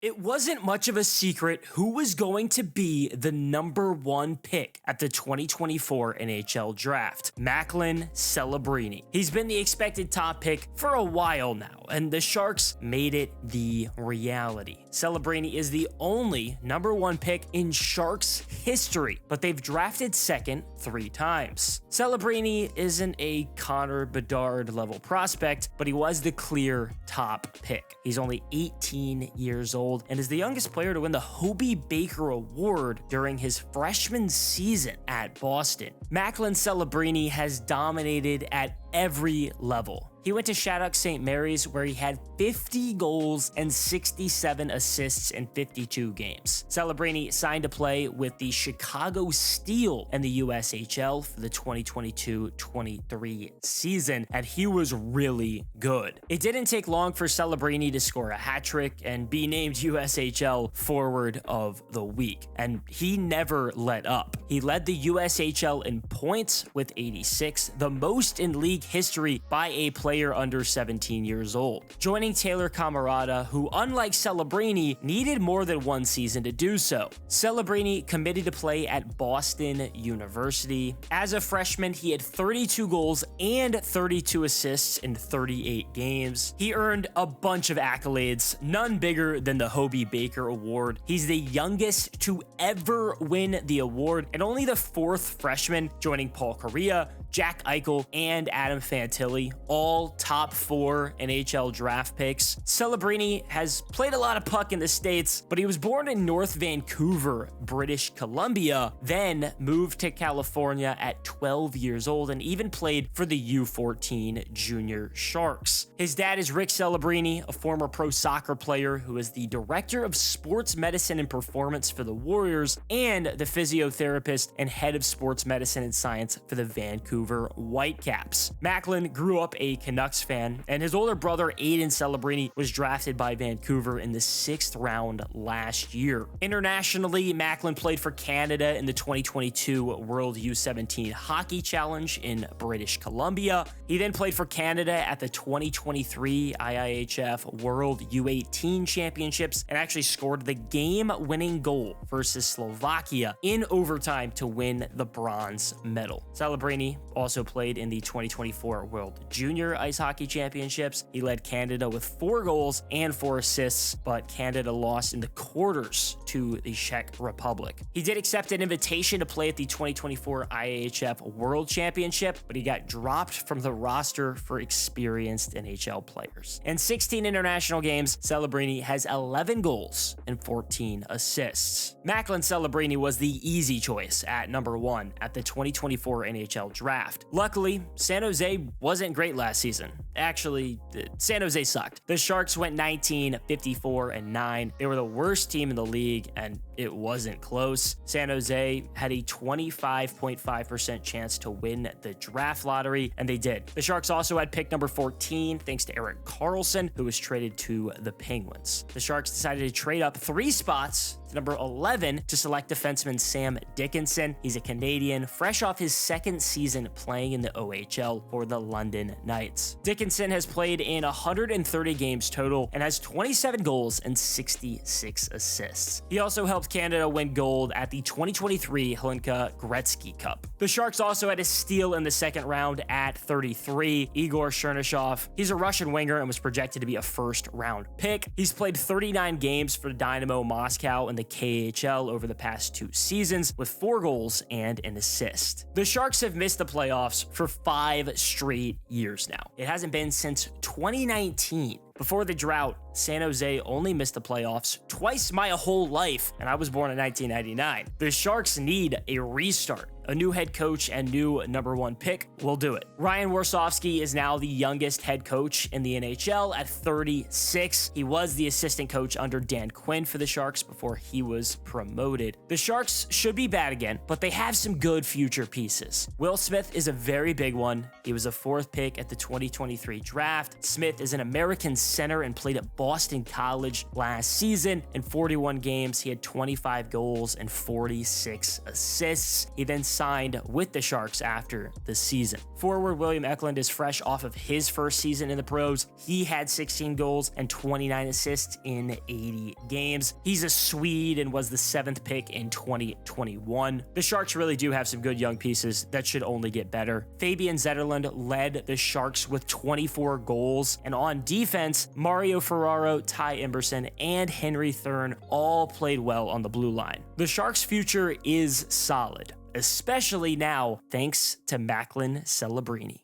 It wasn't much of a secret who was going to be the number one pick at the 2024 NHL Draft, Macklin Celebrini. He's been the expected top pick for a while now, and the Sharks made it the reality. Celebrini is the only number one pick in Sharks history, but they've drafted second 3 times. Celebrini isn't a Connor Bedard level prospect, but he was the clear top pick. He's only 18 years old and is the youngest player to win the Hobey Baker Award during his freshman season at Boston. Macklin Celebrini has dominated at every level. He went to Shattuck St. Mary's, where he had 50 goals and 67 assists in 52 games. Celebrini signed to play with the Chicago Steel in the USHL for the 2022-23 season, and he was really good. It didn't take long for Celebrini to score a hat trick and be named USHL Forward of the Week, and he never let up. He led the USHL in points with 86, the most in league history by a player under 17 years old, joining Taylor Camarada, who, unlike Celebrini, needed more than one season to do so. Celebrini committed to play at Boston University. As a freshman, he had 32 goals and 32 assists in 38 games. He earned a bunch of accolades, none bigger than the Hobey Baker Award. He's the youngest to ever win the award, and only the 4th freshman, joining Paul Kariya, Jack Eichel, and Adam Fantilli, all top 4 NHL draft picks. Celebrini has played a lot of puck in the States, but he was born in North Vancouver, British Columbia, then moved to California at 12 years old and even played for the U14 Junior Sharks. His dad is Rick Celebrini, a former pro soccer player who is the director of sports medicine and performance for the Warriors and the physiotherapist and head of sports medicine and science for the Vancouver Whitecaps. Macklin grew up a Canucks fan, and his older brother Aiden Celebrini was drafted by Vancouver in the 6th round last year. Internationally, Macklin played for Canada in the 2022 World U17 Hockey Challenge in British Columbia. He then played for Canada at the 2023 IIHF World U18 Championships and actually scored the game-winning goal versus Slovakia in overtime to win the bronze medal. Celebrini also played in the 2024 World Junior Ice Hockey Championships. He led Canada with 4 goals and 4 assists, but Canada lost in the quarters to the Czech Republic. He did accept an invitation to play at the 2024 IIHF World Championship, but he got dropped from the roster for experienced NHL players. In 16 international games, Celebrini has 11 goals and 14 assists. Macklin Celebrini was the easy choice at number 1 at the 2024 NHL Draft. Luckily, San Jose wasn't great last season. Actually, San Jose sucked. The Sharks went 19-54-9. They were the worst team in the league, and it wasn't close. San Jose had a 25.5% chance to win the draft lottery, and they did. The Sharks also had pick number 14 thanks to Erik Karlsson, who was traded to the Penguins. The Sharks decided to trade up 3 spots to number 11 to select defenseman Sam Dickinson. He's a Canadian, fresh off his 2nd season playing in the OHL for the London Knights. Dickinson has played in 130 games total and has 27 goals and 66 assists. He also helped Canada win gold at the 2023 Hlinka Gretzky Cup. The Sharks also had a steal in the 2nd round at 33, Igor Chernyshov. He's a Russian winger and was projected to be a 1st round pick. He's played 39 games for Dynamo Moscow in the KHL over the past 2 seasons with 4 goals and an assist. The Sharks have missed the playoffs for 5 straight years now. It hasn't been since 2019. Before the drought, San Jose only missed the playoffs twice my whole life, and I was born in 1999. The Sharks need a restart. A new head coach and new number 1 pick will do it. Ryan Warsofsky is now the youngest head coach in the NHL at 36. He was the assistant coach under Dan Quinn for the Sharks before he was promoted. The Sharks should be bad again, but they have some good future pieces. Will Smith is a very big one. He was a 4th pick at the 2023 draft. Smith is an American center and played at Boston College last season. In 41 games, he had 25 goals and 46 assists. He then signed with the Sharks after the season. Forward William Eklund is fresh off of his first season in the pros. He had 16 goals and 29 assists in 80 games. He's a Swede and was the 7th pick in 2021. The Sharks really do have some good young pieces that should only get better. Fabian Zetterlund led the Sharks with 24 goals, and on defense, Mario Ferraro, Ty Emberson, and Henry Thurn all played well on the blue line. The Sharks' future is solid, especially now thanks to Macklin Celebrini.